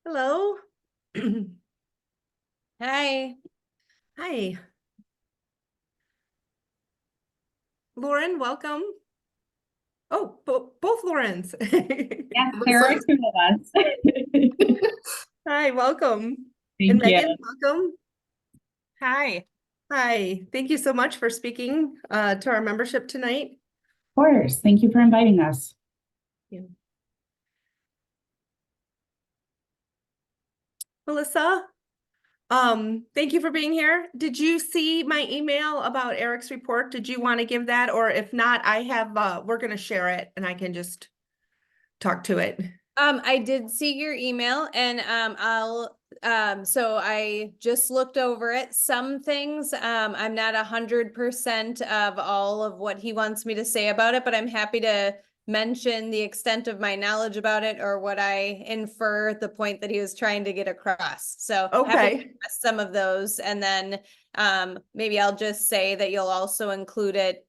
Hello. Hi. Hi. Lauren, welcome. Oh, both Laurens. Yes, there Looks are like- two of us. Hi, welcome. Thank you. Megan, welcome. Hi. Hi. Thank you so much for speaking to our membership tonight. Of course. Thank you for inviting us. Melissa, thank you for being here. Did you see my email about Eric's report? Did you want to give that? Or if not, I have, we're going to share it and I can just talk to it. I did see your email and so I just looked over it. Some things I'm not 100% of all of what he wants me to say about it, but I'm happy to mention the extent of my knowledge about it or what I infer the point that he was trying to get across. So happy to Okay. address some of those, and then maybe I'll just say that you'll also include it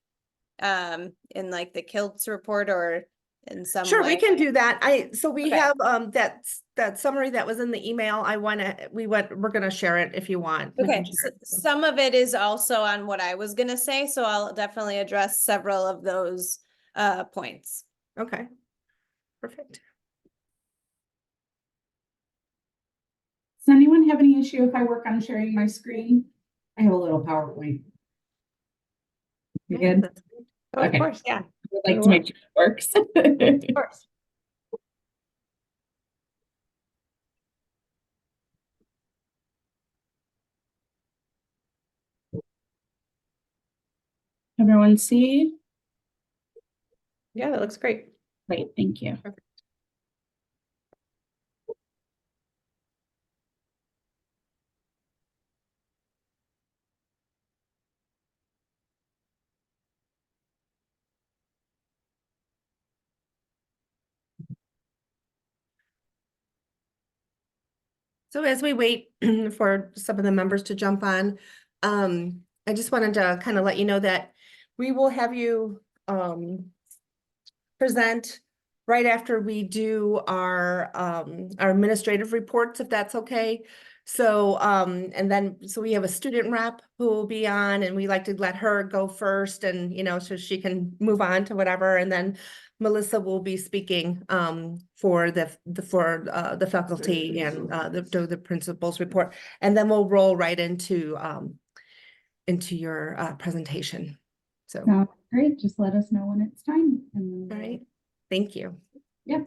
in like the KILTS report or in some Sure, way. we can do that. We Okay. have that summary that was in the email. We're gonna share it if you want. We can Okay, share it. some of it is also on what I was gonna say, so I'll definitely address several of those points. Okay, perfect. Does anyone have any issue if I work on sharing my screen? I have a little PowerPoint. You Yeah, good? that's great. Oh, Okay. of course, yeah. I would like to make sure it works. Of course. Everyone see? Yeah, that looks great. Great, thank you. Perfect. So as we wait for some of the members to jump on, I just wanted to kind of let you know that we will have you present right after we do our administrative reports, if that's okay. So so we have a student rep who will be on, and we like to let her go first, and so she can move on to whatever, and then Melissa will be speaking for the faculty and the principal's report, and then we'll roll right into your presentation. So Great, just let us know when it's time. all right, thank you. Yep.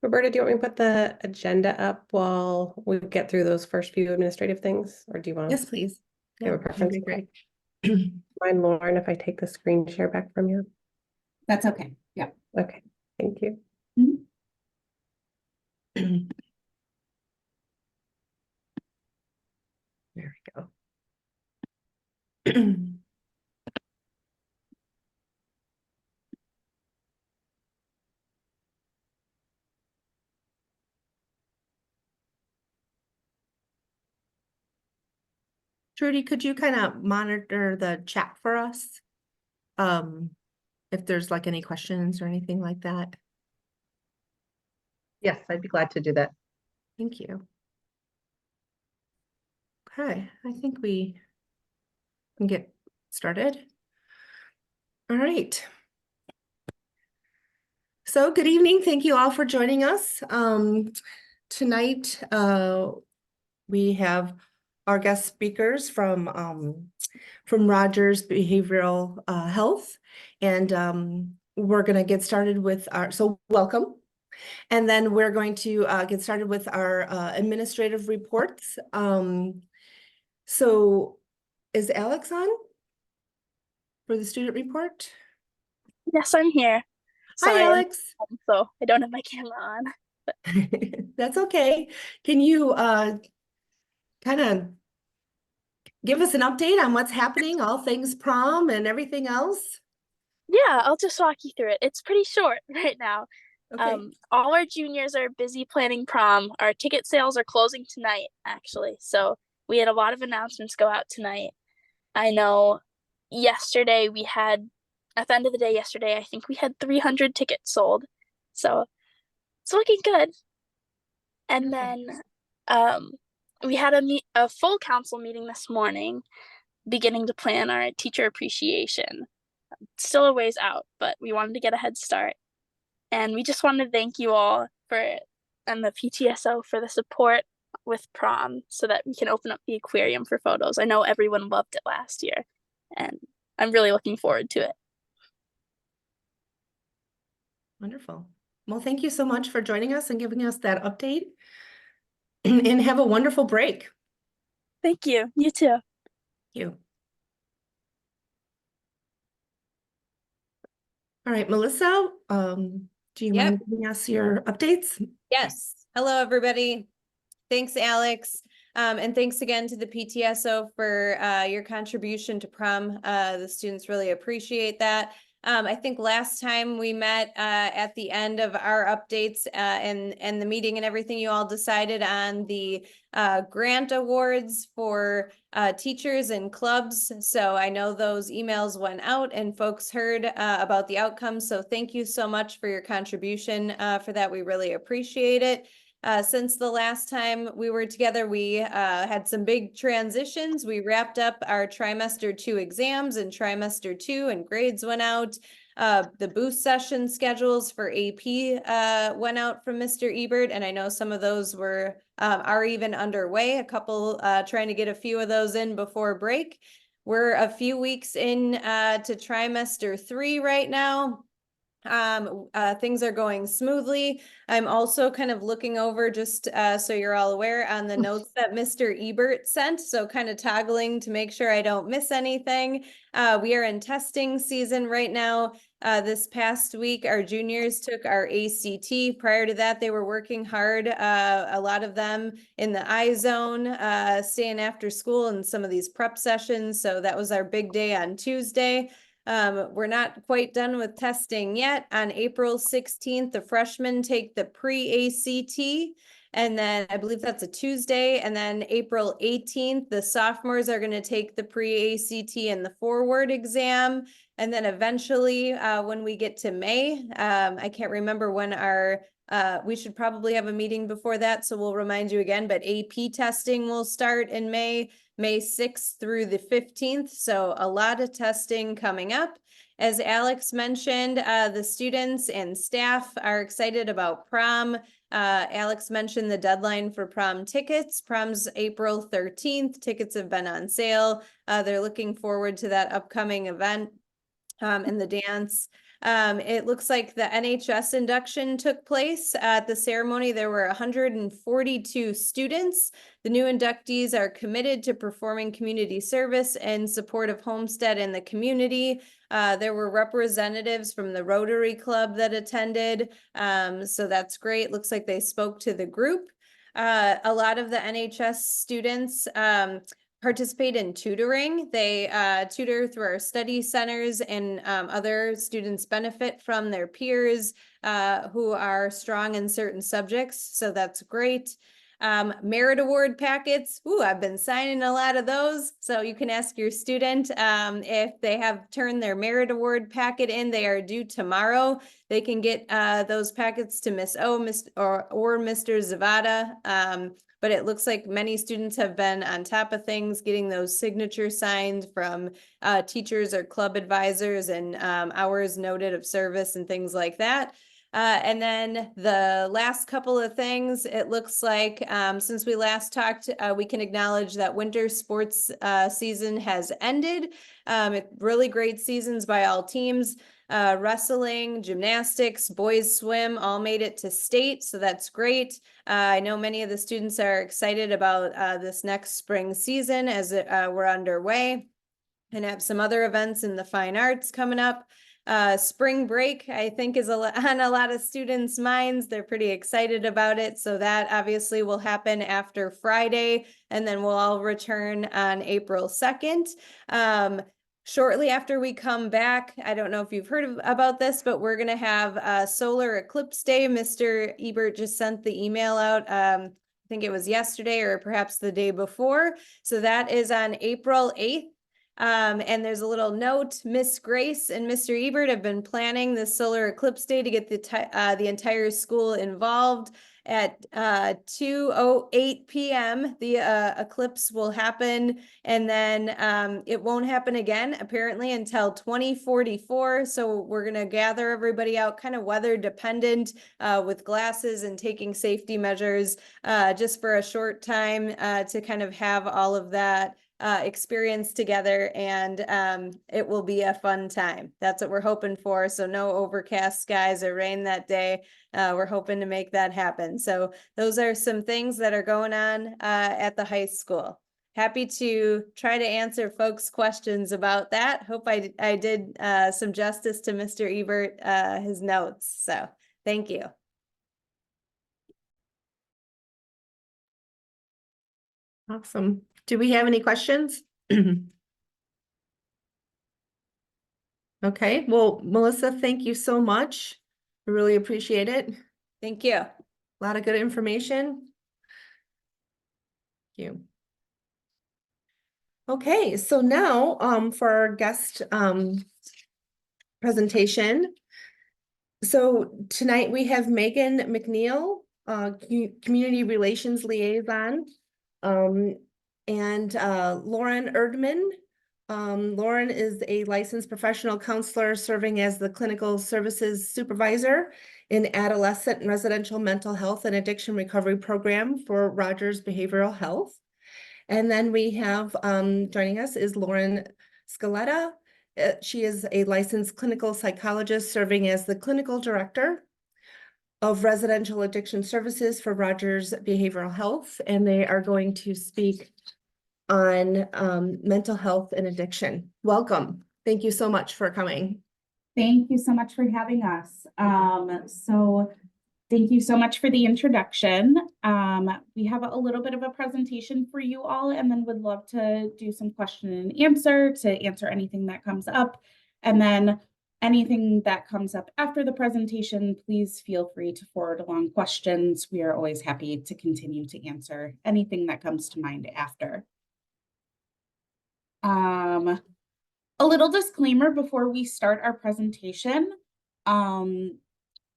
Roberta, do you want me to put the agenda up while we get through those first few administrative things, or do you want? Yes, please. You have a preference? Great. Mind, Lauren, if I take the screen share back from you? That's okay. Yeah. Okay, thank you. There we go. Trudy, could you kind of monitor the chat for us? If there's like any questions or anything like that. Yes, I'd be glad to do that. Thank you. Okay, I think we can get started. All right. So good evening. Thank you all for joining us. Tonight, we have our guest speakers from Rogers Behavioral Health. And we're gonna get started with so welcome. And then we're going to get started with our administrative reports. So is Alex on for the student report? Yes, I'm here. Hi, Sorry, Alex. so I don't have my camera on. That's okay. Can you kind of give us an update on what's happening, all things prom and everything else? Yeah, I'll just walk you through it. It's pretty short right now. Okay. All our juniors are busy planning prom. Our ticket sales are closing tonight, actually. So we had a lot of announcements go out tonight. I know yesterday we had, at the end of the day yesterday, I think we had 300 tickets sold. So it's looking good. And then we had a full council meeting this morning, beginning to plan our teacher appreciation. Still a ways out, but we wanted to get a head start. And we just wanted to thank you all and the PTSO for the support with prom so that we can open up the aquarium for photos. I know everyone loved it last year, and I'm really looking forward to it. Wonderful. Well, thank you so much for joining us and giving us that update. And have a wonderful break. Thank you. You too. Thank you. All right, Melissa, do you mind giving us your updates? Yes. Hello, everybody. Thanks, Alex. And thanks again to the PTSO for your contribution to prom. The students really appreciate that. I think last time we met at the end of our updates and the meeting and everything, you all decided on the grant awards for teachers and clubs. So I know those emails went out and folks heard about the outcomes. So thank you so much for your contribution for that. We really appreciate it. Since the last time we were together, we had some big transitions. We wrapped up our trimester 2 exams and trimester 2, and grades went out. The boost session schedules for AP went out from Mr. Ebert, and I know some of those are even underway. A couple trying to get a few of those in before break. We're a few weeks in to trimester 3 right now. Things are going smoothly. I'm also kind of looking over just so you're all aware on the notes that Mr. Ebert sent. So kind of toggling to make sure I don't miss anything. We are in testing season right now. This past week, our juniors took our ACT. Prior to that, they were working hard. A lot of them in the iZone, staying after school and some of these prep sessions. So that was our big day on Tuesday. We're not quite done with testing yet. On April 16th, the freshmen take the pre-ACT, and then I believe that's a Tuesday. And then April 18th, the sophomores are going to take the pre-ACT and the forward exam. And then eventually, when we get to May, I can't remember when we should probably have a meeting before that, so we'll remind you again, but AP testing will start in May 6th through the 15th, so a lot of testing coming up. As Alex mentioned, the students and staff are excited about prom. Alex mentioned the deadline for prom tickets. Prom's April 13th. Tickets have been on sale. They're looking forward to that upcoming event and the dance. It looks like the NHS induction took place. At the ceremony, there were 142 students. The new inductees are committed to performing community service in support of Homestead and the community. There were representatives from the Rotary Club that attended, so that's great. Looks like they spoke to the group. A lot of the NHS students participate in tutoring. They tutor through our study centers, and other students benefit from their peers who are strong in certain subjects. So that's great. Merit award packets. Ooh, I've been signing a lot of those. So you can ask your student if they have turned their merit award packet in. They are due tomorrow. They can get those packets to Miss O, or Mr. Zavada. But it looks like many students have been on top of things, getting those signatures signed from teachers or club advisors, and hours noted of service and things like that. And then the last couple of things, it looks like since we last talked, we can acknowledge that winter sports season has ended. Really great seasons by all teams. Wrestling, gymnastics, boys swim all made it to state, so that's great. I know many of the students are excited about this next spring season as we're underway, and have some other events in the fine arts coming up. Spring break, I think, is on a lot of students' minds. They're pretty excited about it. So that obviously will happen after Friday, and then we'll all return on April 2nd. Shortly after we come back, I don't know if you've heard about this, but we're going to have a solar eclipse day. Mr. Ebert just sent the email out. I think it was yesterday or perhaps the day before. So that is on April 8th. And there's a little note, Miss Grace and Mr. Ebert have been planning this solar eclipse day to get the entire school involved. At 2:08 p.m. the eclipse will happen, and then it won't happen again apparently until 2044. So we're gonna gather everybody out, kind of weather dependent, with glasses and taking safety measures, just for a short time, to kind of have all of that experience together, and it will be a fun time. That's what we're hoping for. So no overcast skies or rain that day. We're hoping to make that happen. So those are some things that are going on at the high school. Happy to try to answer folks' questions about that. Hope I did some justice to Mr. Ebert, his notes. So thank you. Awesome. Do we have any questions? Okay, well, Melissa, thank you so much. I really appreciate it. Thank you. A lot of good information. Thank you. Okay, so now for our guest presentation. So tonight we have Megan McNeil, Community Relations Liaison, and Lauren Erdman. Lauren is a licensed professional counselor serving as the clinical services supervisor in adolescent and residential mental health and addiction recovery program for Rogers Behavioral Health. And then we have joining us is Lauren Scarletta. She is a licensed clinical psychologist serving as the clinical director of residential addiction services for Rogers Behavioral Health, and they are going to speak on mental health and addiction. Welcome. Thank you so much for coming. Thank you so much for having us. Thank you so much for the introduction. We have a little bit of a presentation for you all, and then would love to do some question and answer to answer anything that comes up. And then anything that comes up after the presentation, please feel free to forward along questions. We are always happy to continue to answer anything that comes to mind after. A little disclaimer before we start our presentation.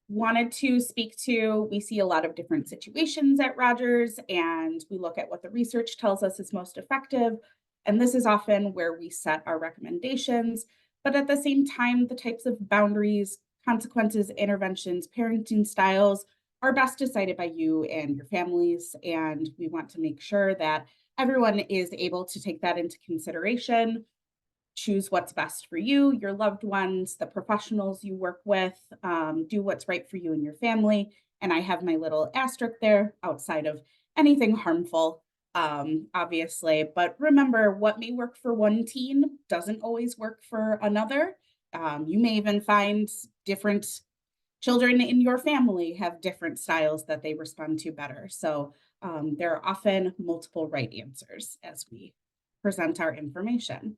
Wanted to speak to, we see a lot of different situations at Rogers, and we look at what the research tells us is most effective. And this is often where we set our recommendations. But at the same time, the types of boundaries, consequences, interventions, parenting styles are best decided by you and your families. And we want to make sure that everyone is able to take that into consideration, choose what's best for you, your loved ones, the professionals you work with, do what's right for you and your family. And I have my little asterisk there outside of anything harmful, obviously. But remember, what may work for one teen doesn't always work for another. You may even find different children in your family have different styles that they respond to better. So there are often multiple right answers as we present our information.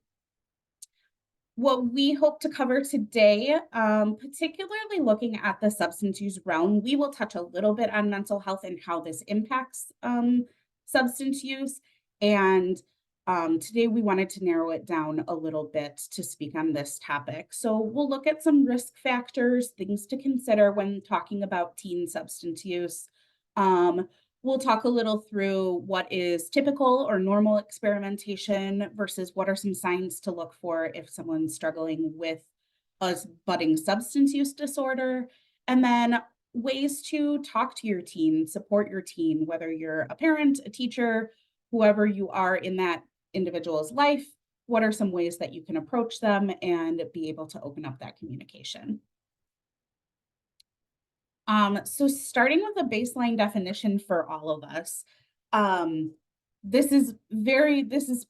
What we hope to cover today, particularly looking at the substance use realm, we will touch a little bit on mental health and how this impacts substance use. And today we wanted to narrow it down a little bit to speak on this topic. So we'll look at some risk factors, things to consider when talking about teen substance use. We'll talk a little through what is typical or normal experimentation versus what are some signs to look for if someone's struggling with a budding substance use disorder. And then ways to talk to your teen, support your teen, whether you're a parent, a teacher, whoever you are in that individual's life. What are some ways that you can approach them and be able to open up that communication? So starting with a baseline definition for all of us, this is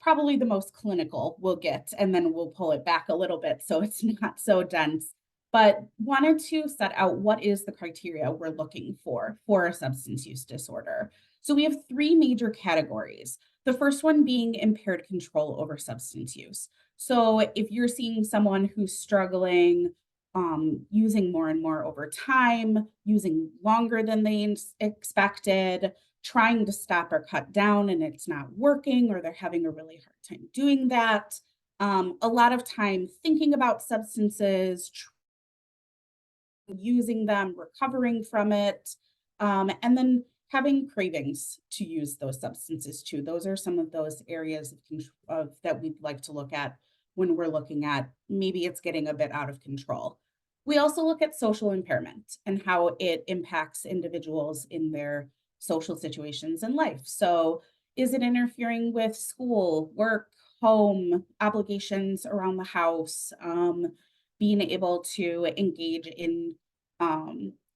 probably the most clinical we'll get, and then we'll pull it back a little bit so it's not so dense. But wanted to set out what is the criteria we're looking for a substance use disorder. So we have 3 major categories. The first one being impaired control over substance use. So if you're seeing someone who's struggling, using more and more over time, using longer than they expected, trying to stop or cut down and it's not working, or they're having a really hard time doing that. A lot of time thinking about substances, using them, recovering from it, and then having cravings to use those substances too. Those are some of those areas of that we'd like to look at when we're looking at maybe it's getting a bit out of control. We also look at social impairment and how it impacts individuals in their social situations in life. So is it interfering with school, work, home, obligations around the house, being able to engage in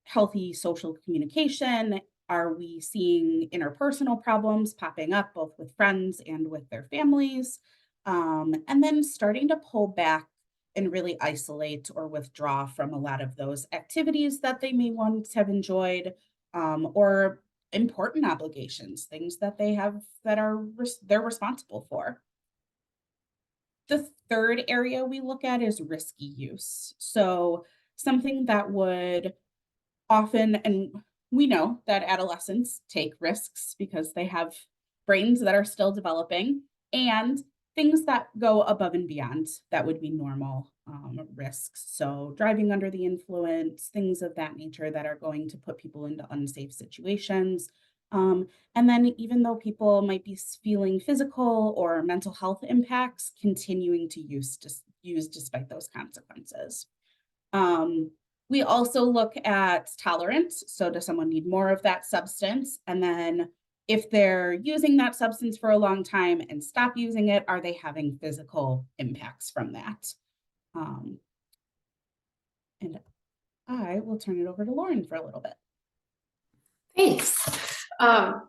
healthy social communication? Are we seeing interpersonal problems popping up both with friends and with their families? And then starting to pull back and really isolate or withdraw from a lot of those activities that they may once have enjoyed, or important obligations, things that they have that they're responsible for. The third area we look at is risky use. So something that would often, and we know that adolescents take risks because they have brains that are still developing, and things that go above and beyond that would be normal risks. So driving under the influence, things of that nature that are going to put people into unsafe situations. And then even though people might be feeling physical or mental health impacts, continuing to use despite those consequences. We also look at tolerance. So does someone need more of that substance? And then if they're using that substance for a long time and stop using it, are they having physical impacts from that? And I will turn it over to Lauren for a little bit. Thanks.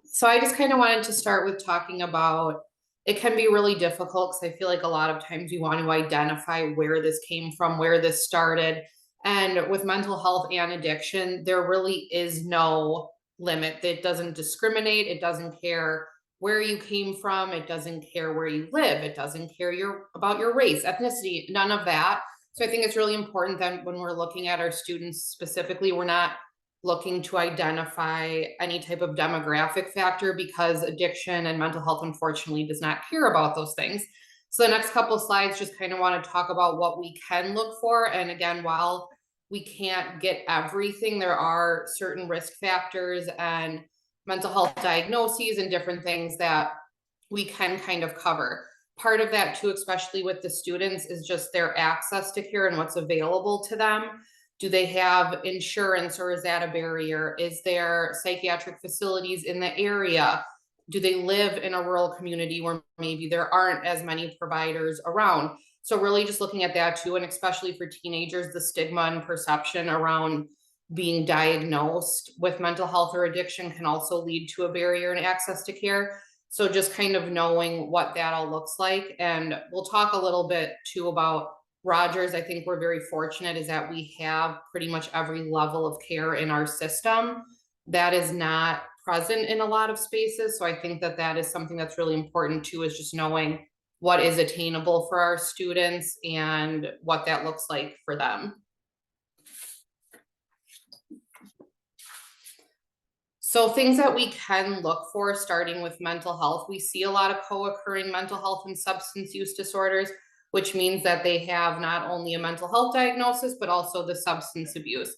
So I just kind of wanted to start with talking about, it can be really difficult because I feel like a lot of times you want to identify where this came from, where this started. And with mental health and addiction, there really is no limit. It doesn't discriminate. It doesn't care where you came from. It doesn't care where you live. It doesn't care about your race, ethnicity, none of that. So I think it's really important that when we're looking at our students specifically, we're not looking to identify any type of demographic factor, because addiction and mental health, unfortunately, does not care about those things. So the next couple of slides just kind of want to talk about what we can look for. And again, while we can't get everything, there are certain risk factors and mental health diagnoses and different things that we can kind of cover. Part of that too, especially with the students, is just their access to care and what's available to them. Do they have insurance, or is that a barrier? Is there psychiatric facilities in the area? Do they live in a rural community where maybe there aren't as many providers around? So really just looking at that too, and especially for teenagers, the stigma and perception around being diagnosed with mental health or addiction can also lead to a barrier in access to care. So just kind of knowing what that all looks like. And we'll talk a little bit too about Rogers. I think we're very fortunate is that we have pretty much every level of care in our system. That is not present in a lot of spaces. So I think that that is something that's really important too, is just knowing what is attainable for our students and what that looks like for them. So things that we can look for, starting with mental health, we see a lot of co-occurring mental health and substance use disorders, which means that they have not only a mental health diagnosis, but also the substance abuse.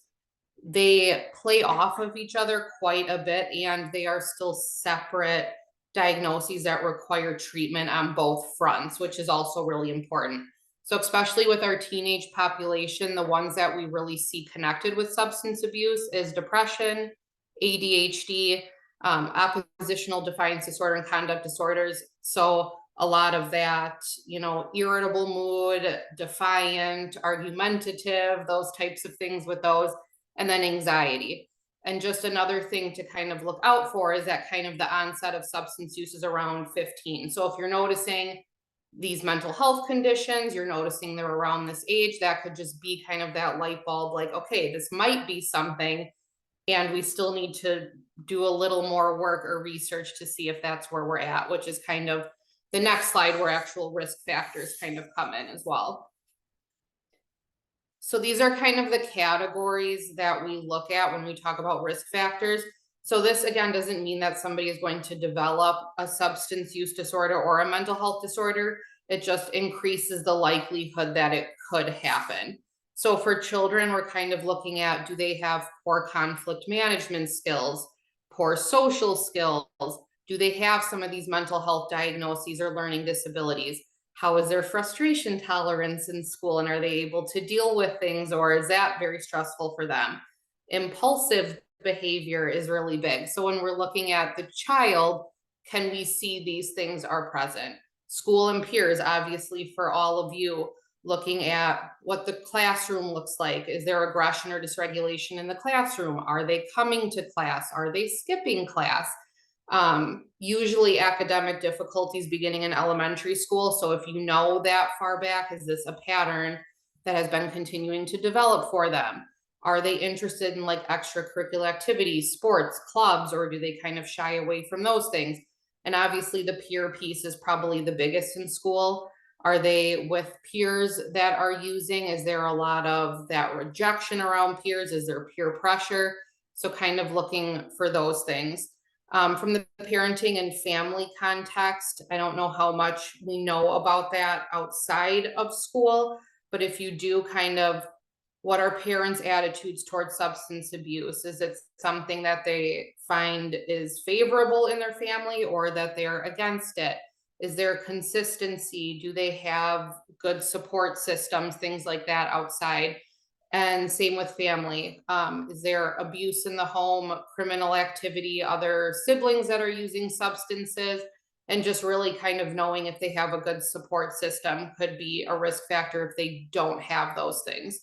They play off of each other quite a bit, and they are still separate diagnoses that require treatment on both fronts, which is also really important. So especially with our teenage population, the ones that we really see connected with substance abuse is depression, ADHD, oppositional defiance disorder, and conduct disorders. So a lot of that, you know, irritable mood, defiant, argumentative, those types of things with those, and then anxiety. And just another thing to kind of look out for is that kind of the onset of substance use is around 15. So if you're noticing these mental health conditions, you're noticing they're around this age, that could just be kind of that light bulb, like, okay, this might be something, and we still need to do a little more work or research to see if that's where we're at, which is kind of the next slide where actual risk factors kind of come in as well. So these are kind of the categories that we look at when we talk about risk factors. So this again doesn't mean that somebody is going to develop a substance use disorder or a mental health disorder. It just increases the likelihood that it could happen. So for children, we're kind of looking at, do they have poor conflict management skills, poor social skills? Do they have some of these mental health diagnoses or learning disabilities? How is their frustration tolerance in school, and are they able to deal with things, or is that very stressful for them? Impulsive behavior is really big. So when we're looking at the child, can we see these things are present? School and peers, obviously, for all of you, looking at what the classroom looks like. Is there aggression or dysregulation in the classroom? Are they coming to class? Are they skipping class? Usually academic difficulties beginning in elementary school. So if you know that far back, is this a pattern that has been continuing to develop for them? Are they interested in like extracurricular activities, sports, clubs, or do they kind of shy away from those things? And obviously the peer piece is probably the biggest in school. Are they with peers that are using? Is there a lot of that rejection around peers? Is there peer pressure? So kind of looking for those things. From the parenting and family context, I don't know how much we know about that outside of school, but if you do, kind of, what are parents' attitudes towards substance abuse? Is it something that they find is favorable in their family, or that they're against it? Is there consistency? Do they have good support systems, things like that outside? And same with family. Is there abuse in the home, criminal activity, other siblings that are using substances? And just really kind of knowing if they have a good support system could be a risk factor if they don't have those things.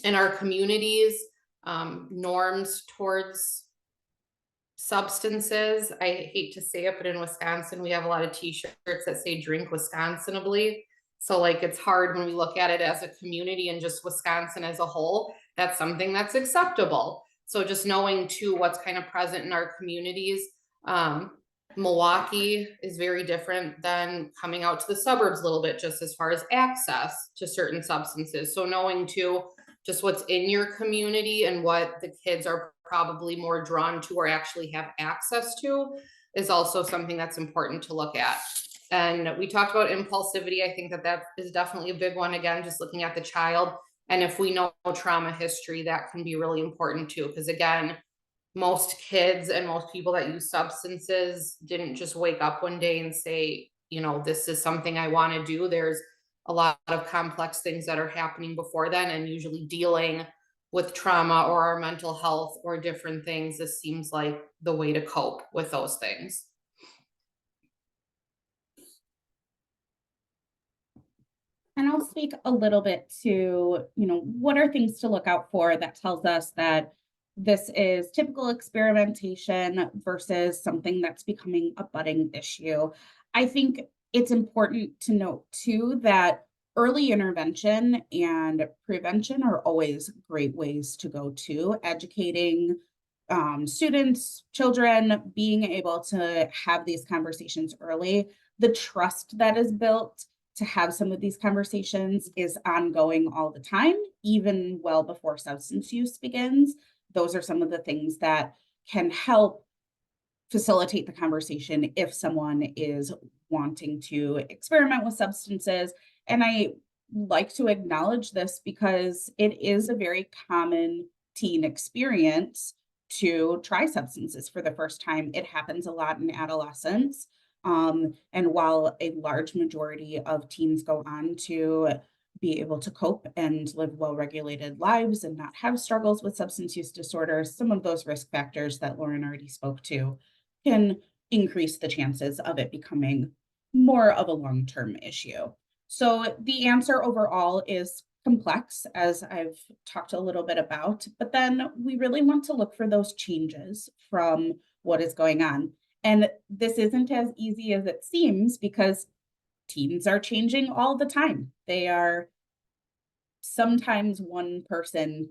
In our communities, norms towards substances, I hate to say it, but in Wisconsin, we have a lot of t-shirts that say drink Wisconsinably. So like, it's hard when we look at it as a community and just Wisconsin as a whole, that's something that's acceptable. So just knowing too what's kind of present in our communities. Milwaukee is very different than coming out to the suburbs a little bit, just as far as access to certain substances. So knowing too just what's in your community and what the kids are probably more drawn to or actually have access to is also something that's important to look at. And we talked about impulsivity. I think that that is definitely a big one. Again, just looking at the child. And if we know trauma history, that can be really important too. Because again, most kids and most people that use substances didn't just wake up one day and say, you know, this is something I want to do. There's a lot of complex things that are happening before then, and usually dealing with trauma or our mental health or different things, this seems like the way to cope with those things. And I'll speak a little bit to, what are things to look out for that tells us that this is typical experimentation versus something that's becoming a budding issue. I think it's important to note too that early intervention and prevention are always great ways to go to. Educating students, children, being able to have these conversations early, the trust that is built to have some of these conversations is ongoing all the time, even well before substance use begins. Those are some of the things that can help facilitate the conversation if someone is wanting to experiment with substances. And I like to acknowledge this because it is a very common teen experience to try substances for the first time. It happens a lot in adolescence. And while a large majority of teens go on to be able to cope and live well-regulated lives and not have struggles with substance use disorders, some of those risk factors that Lauren already spoke to can increase the chances of it becoming more of a long-term issue. So the answer overall is complex, as I've talked a little bit about, but then we really want to look for those changes from what is going on. And this isn't as easy as it seems because teens are changing all the time. They are sometimes one person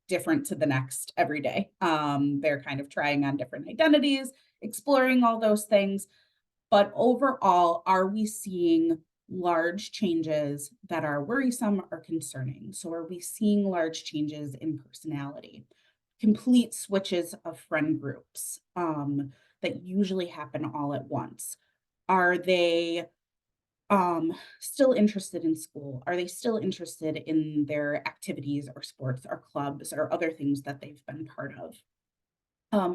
different to the next every day. They're kind of trying on different identities, exploring all those things. But overall, are we seeing large changes that are worrisome or concerning? So are we seeing large changes in personality, complete switches of friend groups that usually happen all at once? Are they still interested in school? Are they still interested in their activities or sports or clubs or other things that they've been part of?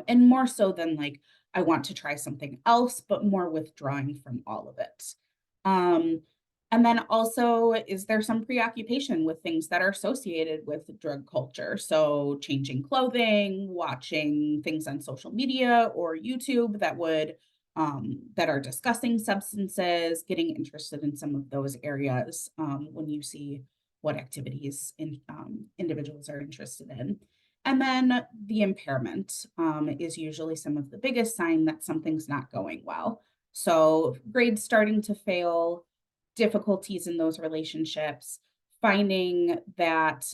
And more so than like, I want to try something else, but more withdrawing from all of it. And then also, is there some preoccupation with things that are associated with drug culture? So changing clothing, watching things on social media or YouTube that would that are discussing substances, getting interested in some of those areas when you see what activities individuals are interested in. And then the impairment is usually some of the biggest sign that something's not going well. So grades starting to fail, difficulties in those relationships, finding that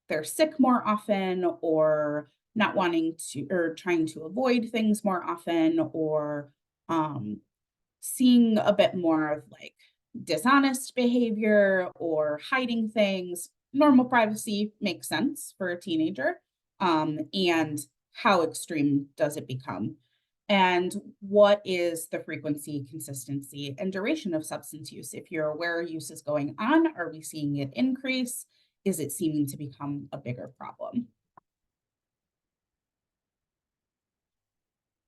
they're sick more often, or not wanting to, or trying to avoid things more often, or seeing a bit more of like dishonest behavior or hiding things. Normal privacy makes sense for a teenager. And how extreme does it become? And what is the frequency, consistency, and duration of substance use? If you're aware use is going on, are we seeing it increase? Is it seeming to become a bigger problem?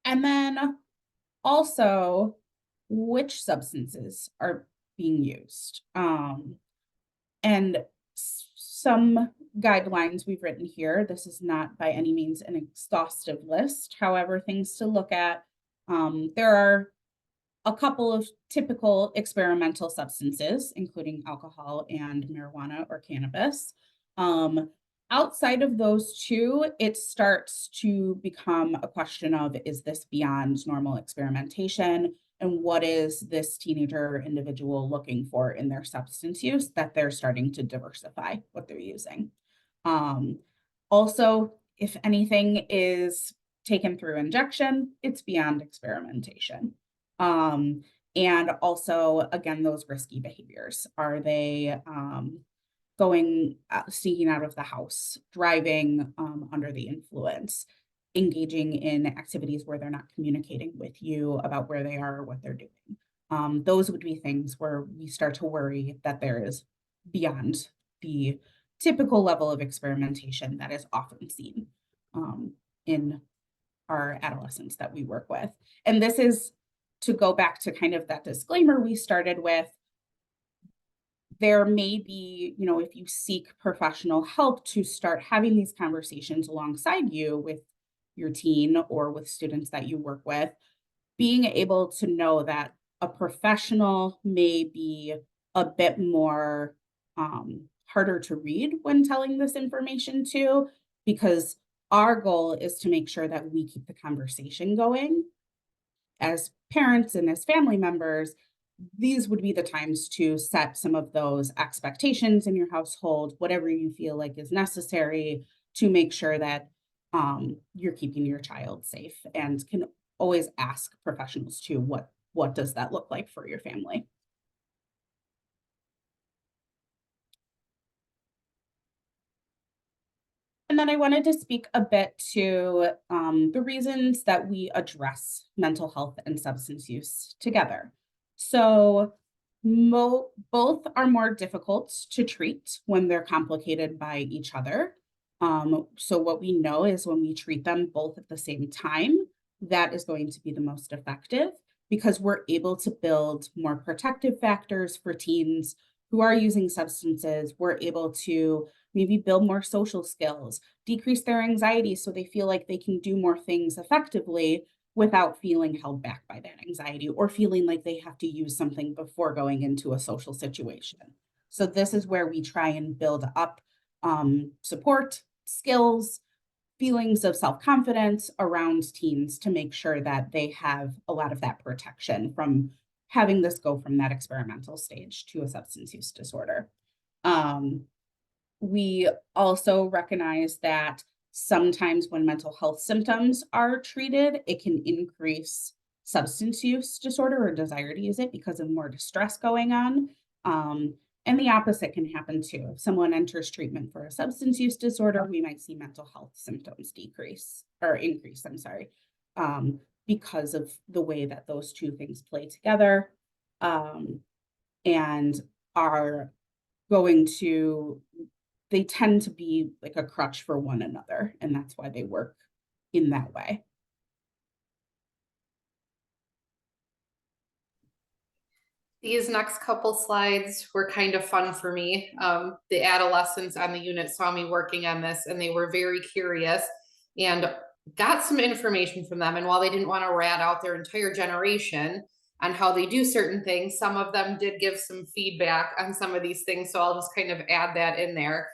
And then also, which substances are being used? And some guidelines we've written here. This is not by any means an exhaustive list. However, things to look at. There are a couple of typical experimental substances, including alcohol and marijuana or cannabis. Outside of those two, it starts to become a question of, is this beyond normal experimentation? And what is this teenager or individual looking for in their substance use that they're starting to diversify what they're using? Also, if anything is taken through injection, it's beyond experimentation. And also, again, those risky behaviors. Are they going, sneaking out of the house, driving under the influence, engaging in activities where they're not communicating with you about where they are or what they're doing? Those would be things where we start to worry that there is beyond the typical level of experimentation that is often seen in our adolescents that we work with. And this is to go back to kind of that disclaimer we started with. There may be, you know, if you seek professional help to start having these conversations alongside you with your teen or with students that you work with, being able to know that a professional may be a bit more harder to read when telling this information to, because our goal is to make sure that we keep the conversation going. As parents and as family members, these would be the times to set some of those expectations in your household, whatever you feel like is necessary to make sure that you're keeping your child safe, and can always ask professionals too, what does that look like for your family? And then I wanted to speak a bit to the reasons that we address mental health and substance use together. So both are more difficult to treat when they're complicated by each other. So what we know is when we treat them both at the same time, that is going to be the most effective. because we're able to build more protective factors for teens who are using substances. We're able to maybe build more social skills, decrease their anxiety so they feel like they can do more things effectively without feeling held back by that anxiety or feeling like they have to use something before going into a social situation. So this is where we try and build up support, skills, feelings of self-confidence around teens to make sure that they have a lot of that protection from having this go from that experimental stage to a substance use disorder. We also recognize that sometimes when mental health symptoms are treated, it can increase substance use disorder or desire to use it because of more distress going on. And the opposite can happen too. If someone enters treatment for a substance use disorder, we might see mental health symptoms increase, because of the way that those two things play together, and are going to, they tend to be like a crutch for one another, and that's why they work in that way. These next couple slides were kind of fun for me. The adolescents on the unit saw me working on this and they were very curious and got some information from them. And while they didn't want to rat out their entire generation on how they do certain things, some of them did give some feedback on some of these things. So I'll just kind of add that in there.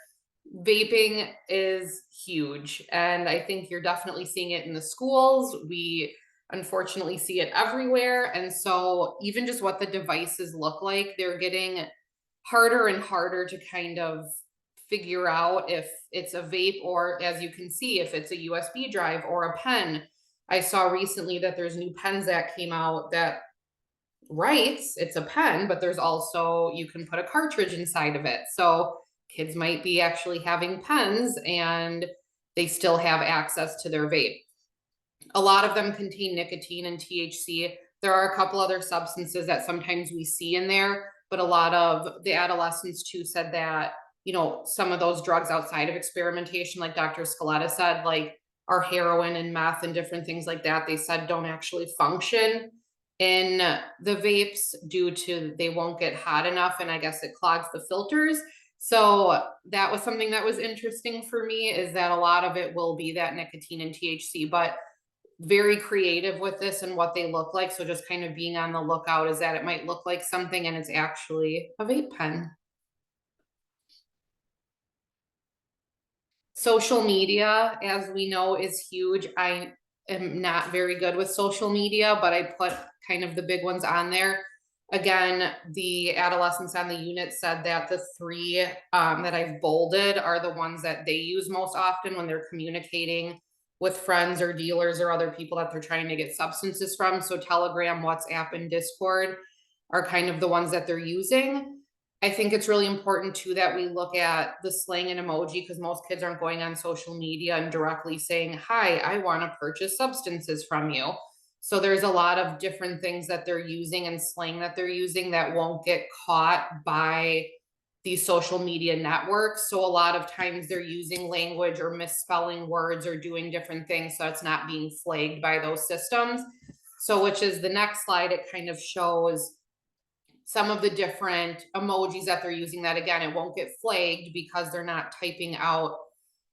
Vaping is huge, and I think you're definitely seeing it in the schools. We unfortunately see it everywhere. And so even just what the devices look like, they're getting harder and harder to kind of figure out if it's a vape or, as you can see, if it's a USB drive or a pen. I saw recently that there's new pens that came out that writes it's a pen, but there's also, you can put a cartridge inside of it. So kids might be actually having pens and they still have access to their vape. A lot of them contain nicotine and THC. There are a couple other substances that sometimes we see in there, but a lot of the adolescents too said that, you know, some of those drugs outside of experimentation, like Dr. Scarletta said, like our heroin and meth and different things like that, they said don't actually function in the vapes due to they won't get hot enough, and I guess it clogs the filters. So that was something that was interesting for me, is that a lot of it will be that nicotine and THC, but very creative with this and what they look like. So just kind of being on the lookout is that it might look like something and it's actually a vape pen. Social media, as we know, is huge. I am not very good with social media, but I put kind of the big ones on there. Again, the adolescents on the unit said that the three that I've bolded are the ones that they use most often when they're communicating with friends or dealers or other people that they're trying to get substances from. So Telegram, WhatsApp, and Discord are kind of the ones that they're using. I think it's really important too that we look at the slang and emoji, because most kids aren't going on social media and directly saying, hi, I want to purchase substances from you. So there's a lot of different things that they're using and slang that they're using that won't get caught by these social media networks. So a lot of times they're using language or misspelling words or doing different things, so it's not being flagged by those systems. So, which is the next slide, it kind of shows some of the different emojis that they're using that, again, it won't get flagged because they're not typing out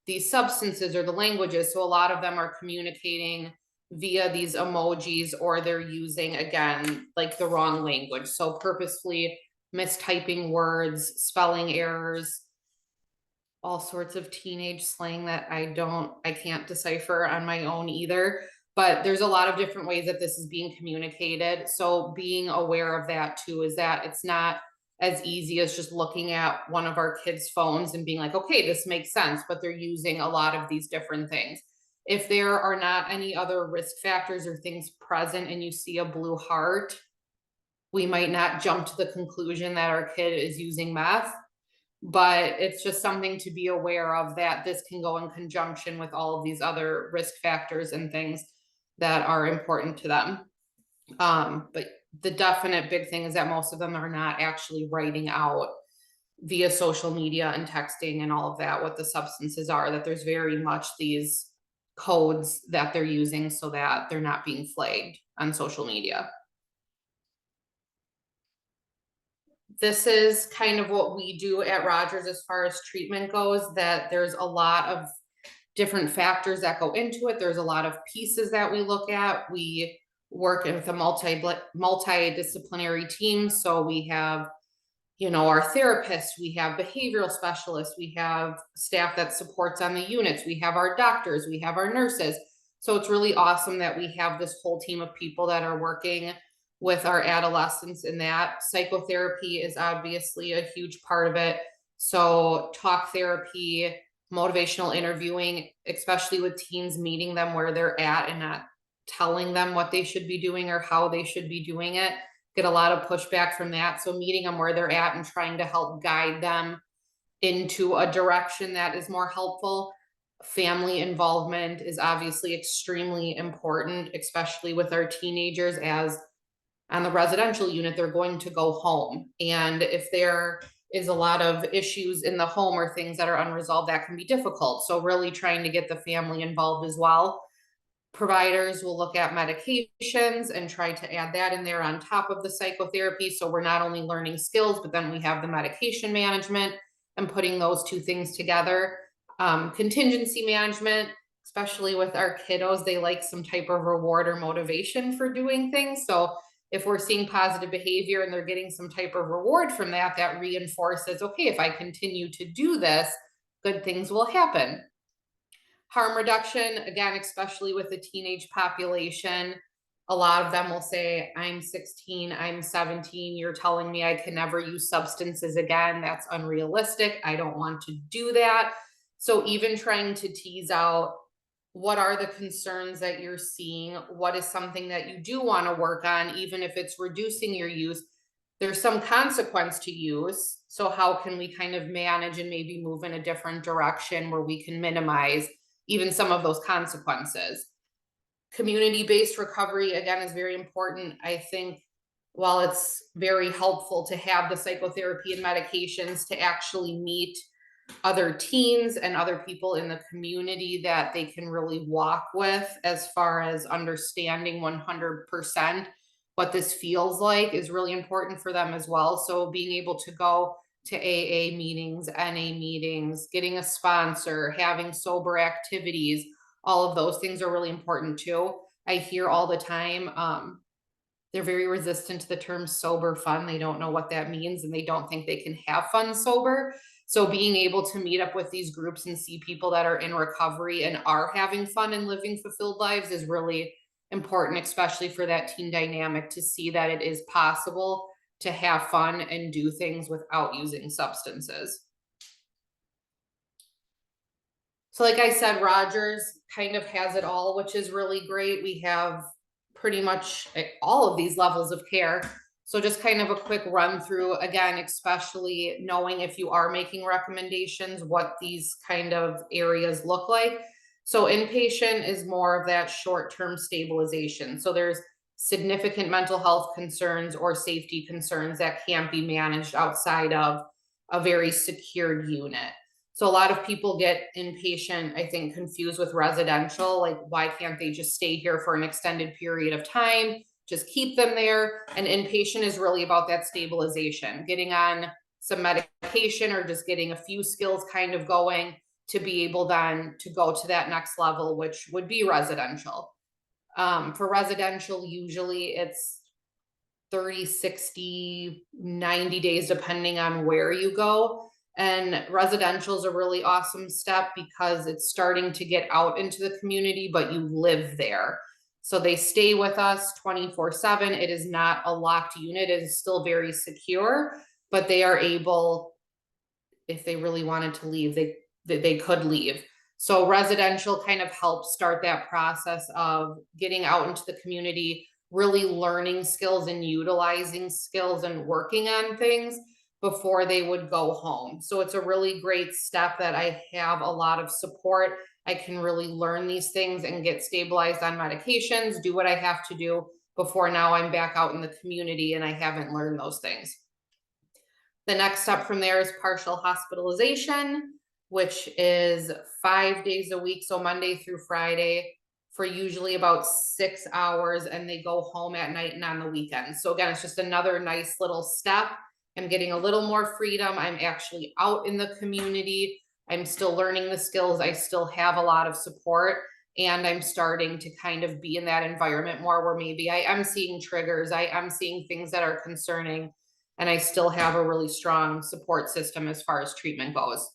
these substances or the languages. So a lot of them are communicating via these emojis, or they're using, again, like the wrong language. So purposefully mistyping words, spelling errors, all sorts of teenage slang that I can't decipher on my own either. But there's a lot of different ways that this is being communicated. So being aware of that too, is that it's not as easy as just looking at one of our kids' phones and being like, okay, this makes sense, but they're using a lot of these different things. If there are not any other risk factors or things present and you see a blue heart, we might not jump to the conclusion that our kid is using meth, but it's just something to be aware of, that this can go in conjunction with all of these other risk factors and things that are important to them. But the definite big thing is that most of them are not actually writing out via social media and texting and all of that what the substances are, that there's very much these codes that they're using so that they're not being flagged on social media. this is kind of what we do at Rogers as far as treatment goes, that there's a lot of different factors that go into it. There's a lot of pieces that we look at. We work with a multidisciplinary team. So we have, you know, our therapists, we have behavioral specialists, we have staff that supports on the units, we have our doctors, we have our nurses. So it's really awesome that we have this whole team of people that are working with our adolescents in that. Psychotherapy is obviously a huge part of it. So talk therapy, motivational interviewing, especially with teens, meeting them where they're at and not telling them what they should be doing or how they should be doing it. Get a lot of pushback from that. So meeting them where they're at and trying to help guide them into a direction that is more helpful. Family involvement is obviously extremely important, especially with our teenagers, as on the residential unit, they're going to go home. And if there is a lot of issues in the home or things that are unresolved, that can be difficult. So really trying to get the family involved as well. Providers will look at medications and try to add that in there on top of the psychotherapy. So we're not only learning skills, but then we have the medication management and putting those two things together. Contingency management, especially with our kiddos, they like some type of reward or motivation for doing things. So if we're seeing positive behavior and they're getting some type of reward from that, that reinforces, okay, if I continue to do this, good things will happen. Harm reduction, again, especially with the teenage population, a lot of them will say, I'm 16, I'm 17, you're telling me I can never use substances again. That's unrealistic. I don't want to do that. So even trying to tease out, what are the concerns that you're seeing? What is something that you do want to work on, even if it's reducing your use? There's some consequence to use. So how can we kind of manage and maybe move in a different direction where we can minimize even some of those consequences? Community-based recovery, again, is very important. I think while it's very helpful to have the psychotherapy and medications, to actually meet other teens and other people in the community that they can really walk with, as far as understanding 100% what this feels like, is really important for them as well. So being able to go to AA meetings, NA meetings, getting a sponsor, having sober activities, all of those things are really important too. I hear all the time, they're very resistant to the term sober fun. They don't know what that means and they don't think they can have fun sober. So being able to meet up with these groups and see people that are in recovery and are having fun and living fulfilled lives is really important, especially for that teen dynamic, to see that it is possible to have fun and do things without using substances. So like I said, Rogers kind of has it all, which is really great. We have pretty much all of these levels of care. So just kind of a quick run through, again, especially knowing if you are making recommendations, what these kind of areas look like. So inpatient is more of that short-term stabilization. So there's significant mental health concerns or safety concerns that can't be managed outside of a very secured unit. So a lot of people get inpatient, I think, confused with residential. Like, why can't they just stay here for an extended period of time? Just keep them there. And inpatient is really about that stabilization, getting on some medication or just getting a few skills kind of going to be able then to go to that next level, which would be residential. For residential, usually it's 30, 60, 90 days, depending on where you go. And residential is a really awesome step because it's starting to get out into the community, but you live there. So they stay with us 24/7. It is not a locked unit. It is still very secure, but they are able, if they really wanted to leave, they could leave. So residential kind of helps start that process of getting out into the community, really learning skills and utilizing skills and working on things before they would go home. So it's a really great step that I have a lot of support. I can really learn these things and get stabilized on medications, do what I have to do before now I'm back out in the community and I haven't learned those things. The next step from there is partial hospitalization, which is 5 days a week. So Monday through Friday for usually about 6 hours, and they go home at night and on the weekends. So again, it's just another nice little step I'm getting a little more freedom. I'm actually out in the community. I'm still learning the skills. I still have a lot of support, and I'm starting to kind of be in that environment more where maybe I am seeing triggers. I am seeing things that are concerning, and I still have a really strong support system as far as treatment goes.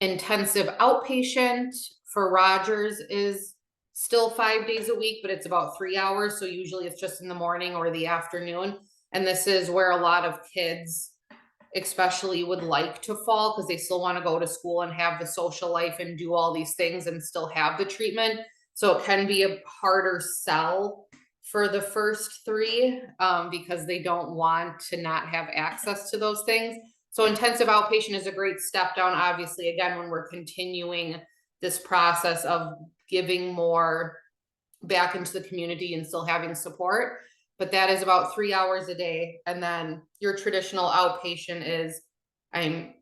Intensive outpatient for Rogers is still 5 days a week, but it's about 3 hours. So usually it's just in the morning or the afternoon. And this is where a lot of kids especially would like to fall, because they still want to go to school and have the social life and do all these things and still have the treatment. So it can be a harder sell for the first 3 because they don't want to not have access to those things. So intensive outpatient is a great step down, obviously, again, when we're continuing this process of giving more back into the community and still having support. But that is about 3 hours a day. And then your traditional outpatient is I'm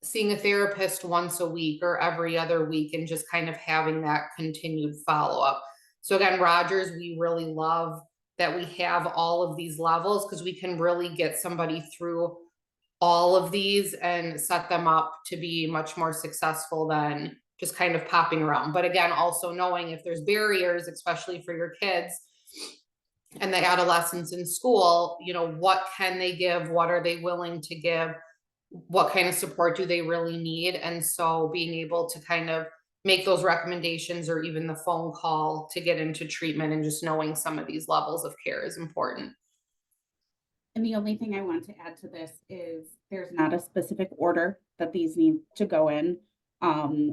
seeing a therapist once a week or every other week, and just kind of having that continued follow-up. So again, Rogers, we really love that we have all of these levels, because we can really get somebody through all of these and set them up to be much more successful than just kind of popping around. But again, also knowing if there's barriers, especially for your kids and the adolescents in school, you know, what can they give? What are they willing to give? What kind of support do they really need? And so being able to kind of make those recommendations, or even the phone call to get into treatment, and just knowing some of these levels of care is important. And the only thing I want to add to this is there's not a specific order that these need to go in.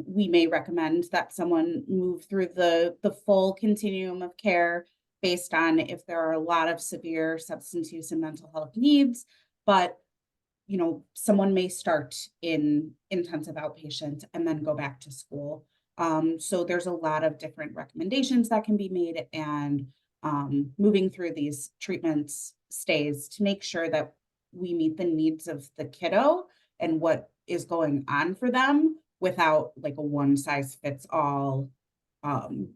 We may recommend that someone move through the full continuum of care based on if there are a lot of severe substance use and mental health needs, but you know, someone may start in intensive outpatient and then go back to school. So there's a lot of different recommendations that can be made, and moving through these treatments stays to make sure that we meet the needs of the kiddo and what is going on for them, without like a one size fits all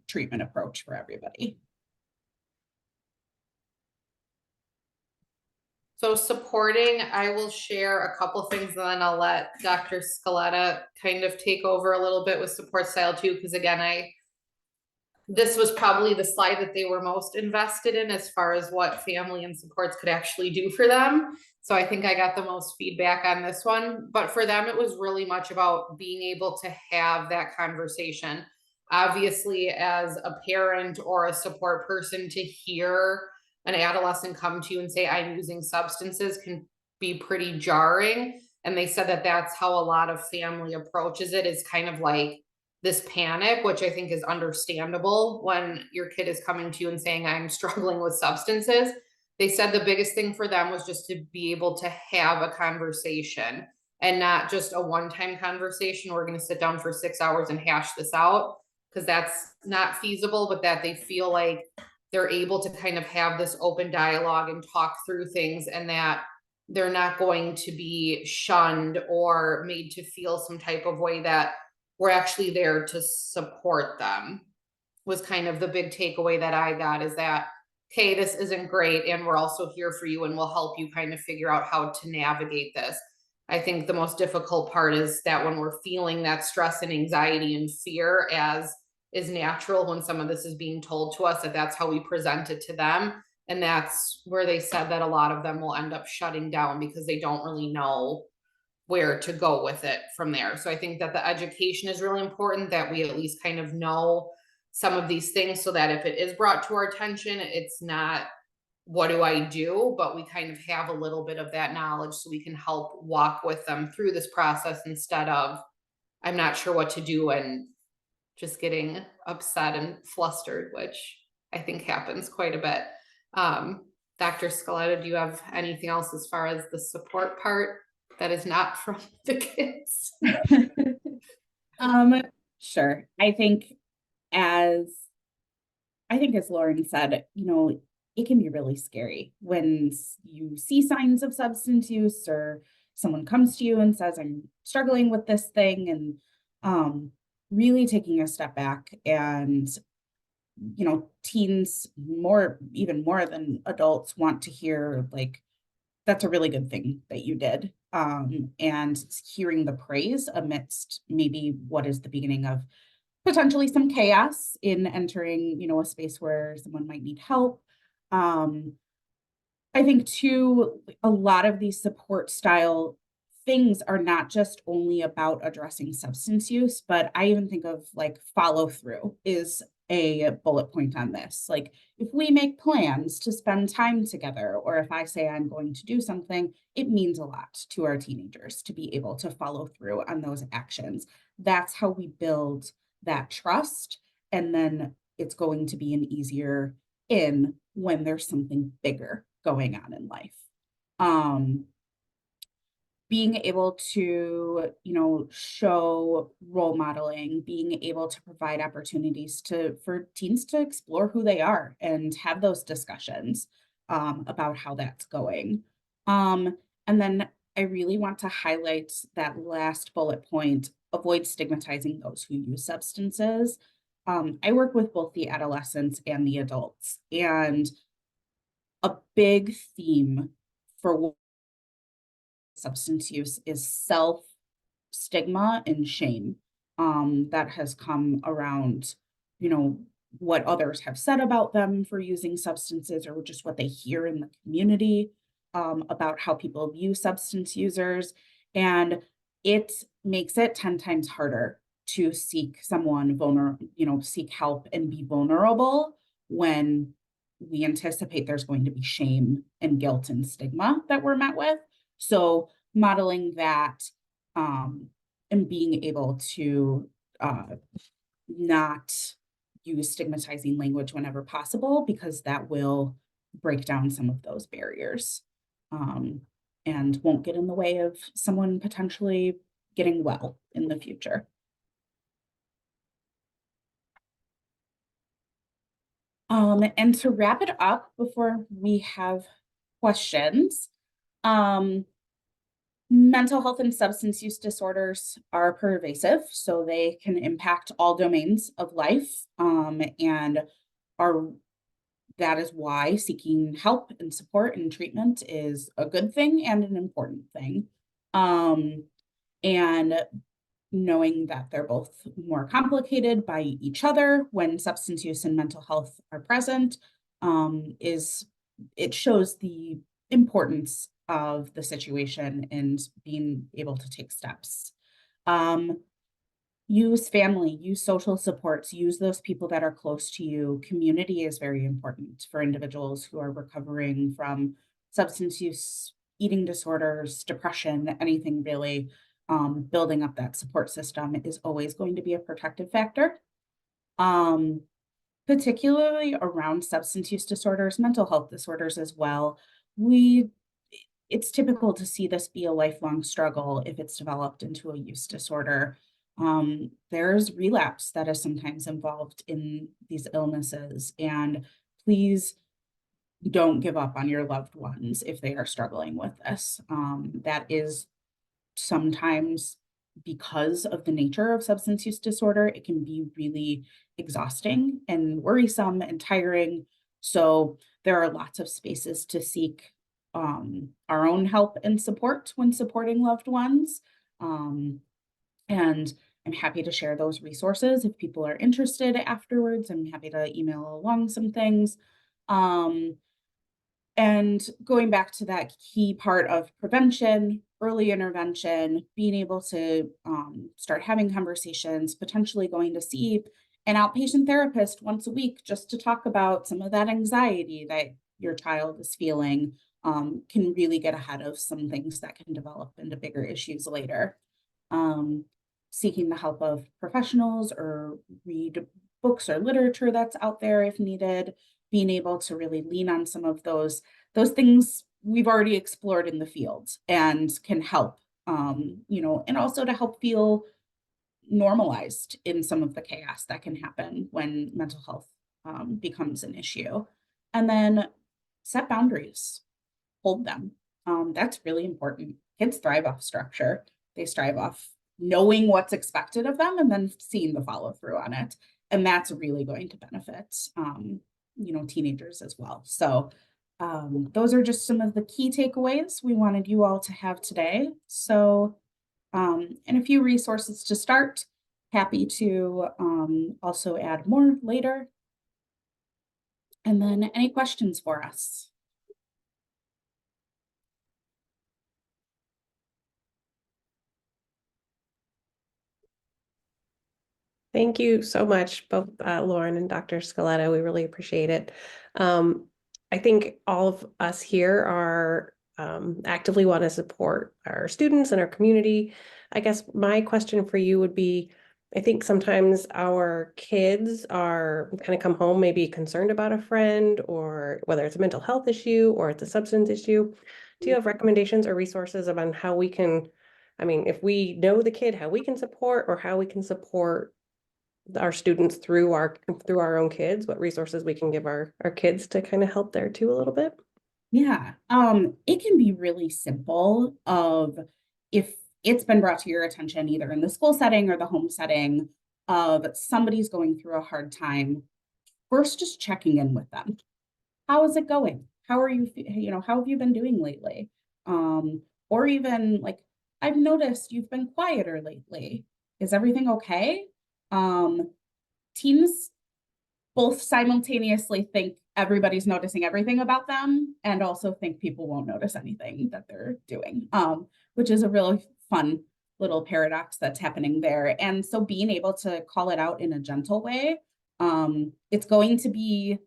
treatment approach for everybody. So supporting, I will share a couple things, and then I'll let Dr. Scarletta kind of take over a little bit with support style too, because again, this was probably the slide that they were most invested in as far as what family and supports could actually do for them. So I think I got the most feedback on this one, but for them, it was really much about being able to have that conversation. Obviously, as a parent or a support person, to hear an adolescent come to you and say, I'm using substances, can be pretty jarring. And they said that that's how a lot of family approaches it, is kind of like this panic, which I think is understandable when your kid is coming to you and saying, I'm struggling with substances. They said the biggest thing for them was just to be able to have a conversation, and not just a one-time conversation. We're going to sit down for 6 hours and hash this out, because that's not feasible, but that they feel like they're able to kind of have this open dialogue and talk through things, and that they're not going to be shunned or made to feel some type of way, that we're actually there to support them, was kind of the big takeaway that I got, is that, okay, this isn't great, and we're also here for you, and we'll help you kind of figure out how to navigate this. I think the most difficult part is that when we're feeling that stress and anxiety and fear, as is natural when some of this is being told to us, that that's how we present it to them. And that's where they said that a lot of them will end up shutting down, because they don't really know where to go with it from there. So I think that the education is really important, that we at least kind of know some of these things, so that if it is brought to our attention, it's not, what do I do? But we kind of have a little bit of that knowledge, so we can help walk with them through this process, instead of, I'm not sure what to do, and just getting upset and flustered, which I think happens quite a bit. Dr. Scarletta, do you have anything else as far as the support part that is not from the kids? Sure. I think as Lauren said, you know, it can be really scary when you see signs of substance use, or someone comes to you and says, I'm struggling with this thing, and really taking a step back. And you know, teens even more than adults want to hear like that's a really good thing that you did. And hearing the praise amidst maybe what is the beginning of potentially some chaos in entering, a space where someone might need help. I think too, a lot of these support style things are not just only about addressing substance use, but I even think of like follow through is a bullet point on this. Like if we make plans to spend time together, or if I say I'm going to do something, it means a lot to our teenagers to be able to follow through on those actions. That's how we build that trust. And then it's going to be an easier in when there's something bigger going on in life. Being able to, show role modeling, being able to provide opportunities for teens to explore who they are and have those discussions about how that's going. And then I really want to highlight that last bullet point, avoid stigmatizing those who use substances. I work with both the adolescents and the adults, and a big theme for substance use is self-stigma and shame that has come around, what others have said about them for using substances, or just what they hear in the community about how people view substance users. And it makes it 10 times harder to seek someone seek help and be vulnerable when we anticipate there's going to be shame and guilt and stigma that we're met with. So modeling that and being able to not use stigmatizing language whenever possible, because that will break down some of those barriers and won't get in the way of someone potentially getting well in the future. And to wrap it up before we have questions, mental health and substance use disorders are pervasive, so they can impact all domains of life, and that is why seeking help and support and treatment is a good thing and an important thing. And knowing that they're both more complicated by each other when substance use and mental health are present, it shows the importance of the situation and being able to take steps. Use family, use social supports, use those people that are close to you. Community is very important for individuals who are recovering from substance use, eating disorders, depression, anything really. Building up that support system is always going to be a protective factor. Particularly around substance use disorders, mental health disorders as well. It's typical to see this be a lifelong struggle if it's developed into a use disorder. There's relapse that is sometimes involved in these illnesses, and please don't give up on your loved ones if they are struggling with this. That is sometimes, because of the nature of substance use disorder, it can be really exhausting and worrisome and tiring. So there are lots of spaces to seek our own help and support when supporting loved ones. And I'm happy to share those resources if people are interested afterwards. I'm happy to email along some things. And going back to that key part of prevention, early intervention, being able to start having conversations, potentially going to see an outpatient therapist once a week just to talk about some of that anxiety that your child is feeling, can really get ahead of some things that can develop into bigger issues later. Seeking the help of professionals or read books or literature that's out there if needed, being able to really lean on some of those things we've already explored in the field and can help, and also to help feel normalized in some of the chaos that can happen when mental health becomes an issue. And then set boundaries, hold them. That's really important. Kids thrive off structure. They strive off knowing what's expected of them and then seeing the follow through on it. And that's really going to benefit, teenagers as well. So Those are just some of the key takeaways we wanted you all to have today. So, and a few resources to start. Happy to also add more later. And then any questions for us? Thank you so much, both Lauren and Dr. Scarletta. We really appreciate it. I think all of us here are actively want to support our students and our community. I guess my question for you would be, I think sometimes our kids are kind of come home maybe concerned about a friend, or whether it's a mental health issue or it's a substance issue. Do you have recommendations or resources about how we can, I mean, if we know the kid, how we can support, or how we can support our students through our own kids, what resources we can give our kids to kind of help there too a little bit? Yeah, it can be really simple of if it's been brought to your attention either in the school setting or the home setting of somebody's going through a hard time, first just checking in with them. How is it going? How are you, how have you been doing lately? Or even like, I've noticed you've been quieter lately. Is everything okay? Teens both simultaneously think everybody's noticing everything about them and also think people won't notice anything that they're doing, which is a really fun little paradox that's happening there. And so being able to call it out in a gentle way, it's going to be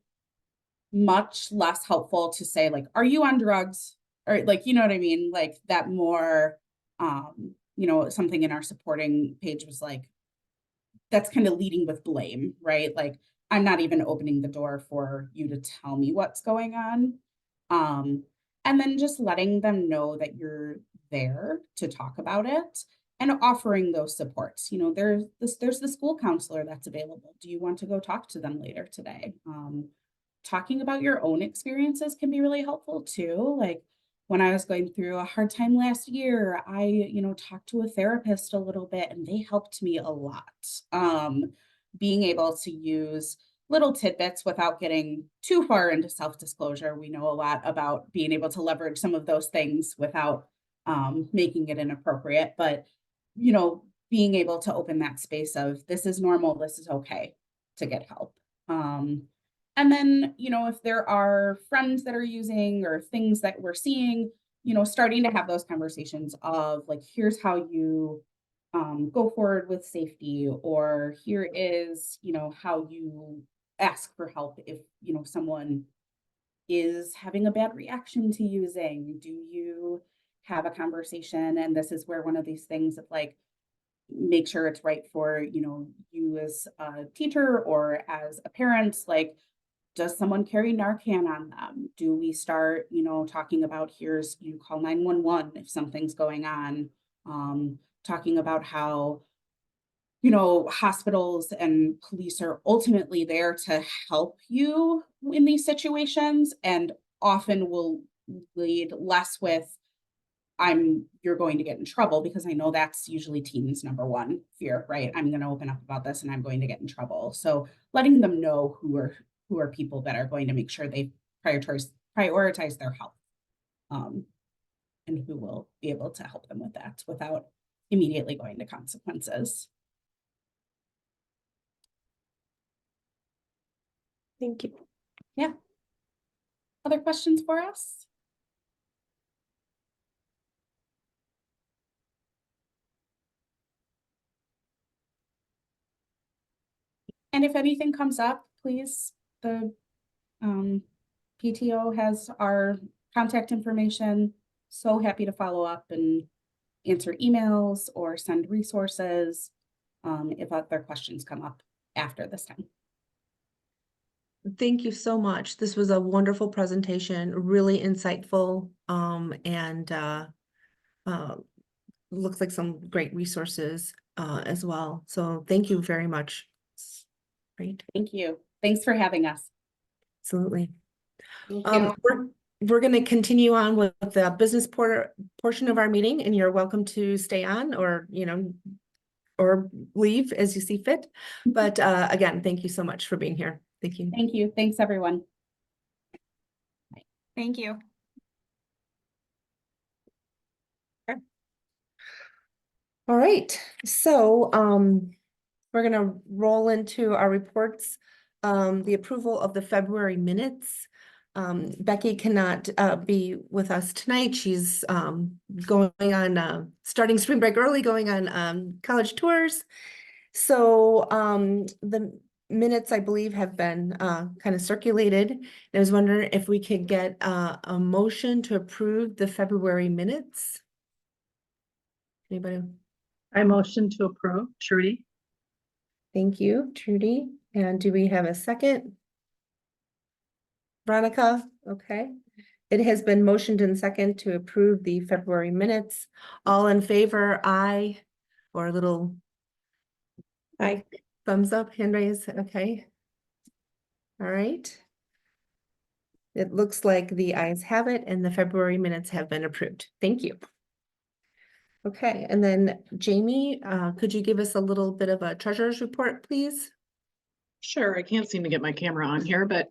much less helpful to say like, are you on drugs? Or like, you know what I mean? Like that more, something in our supporting page was like, that's kind of leading with blame, right? Like, I'm not even opening the door for you to tell me what's going on. And then just letting them know that you're there to talk about it and offering those supports. There's the school counselor that's available. Do you want to go talk to them later today? Talking about your own experiences can be really helpful too. Like when I was going through a hard time last year, I, talked to a therapist a little bit and they helped me a lot. Being able to use little tidbits without getting too far into self-disclosure. We know a lot about being able to leverage some of those things without making it inappropriate, but, being able to open that space of this is normal, this is okay to get help. And then, if there are friends that are using or things that we're seeing, starting to have those conversations of like, here's how you go forward with safety, or here is, how you ask for help if, someone is having a bad reaction to using. Do you have a conversation? And this is where one of these things of like, make sure it's right for, you as a teacher or as a parent, like, does someone carry Narcan on them? Do we start, talking about here's, you call 911 if something's going on, talking about how, hospitals and police are ultimately there to help you in these situations and often will lead less with, you're going to get in trouble, because I know that's usually teens' number one fear, right? I'm going to open up about this and I'm going to get in trouble. So letting them know who are people that are going to make sure they prioritize their health, and who will be able to help them with that without immediately going to consequences. Thank you. Yeah. Other questions for us? And if anything comes up, please, the PTO has our contact information. So happy to follow up and answer emails or send resources if other questions come up after this time. Thank you so much. This was a wonderful presentation, really insightful, and looks like some great resources as well. So thank you very much. Great. Thank you. Thanks for having us. Absolutely. Thank you. We're going to continue on with the business portion of our meeting, and you're welcome to stay on or, or leave as you see fit. But again, thank you so much for being here. Thank you. Thank you. Thanks, everyone. Thank you. All right, so we're gonna roll into our reports. The approval of the February minutes. Becky cannot be with us tonight. She's going on starting spring break early, going on college tours. So the minutes, I believe, have been kind of circulated. And I was wondering if we could get a motion to approve the February minutes. Anybody? I motion to approve. Trudy? Thank you, Trudy. And do we have a second? Veronica, okay. It has been motioned and second to approve the February minutes. All in favor, aye, or a little Aye. thumbs up, hand raise, okay. All right. It looks like the ayes have it and the February minutes have been approved. Thank you. Okay, and then Jamie, could you give us a little bit of a treasurer's report, please? Sure, I can't seem to get my camera on here, but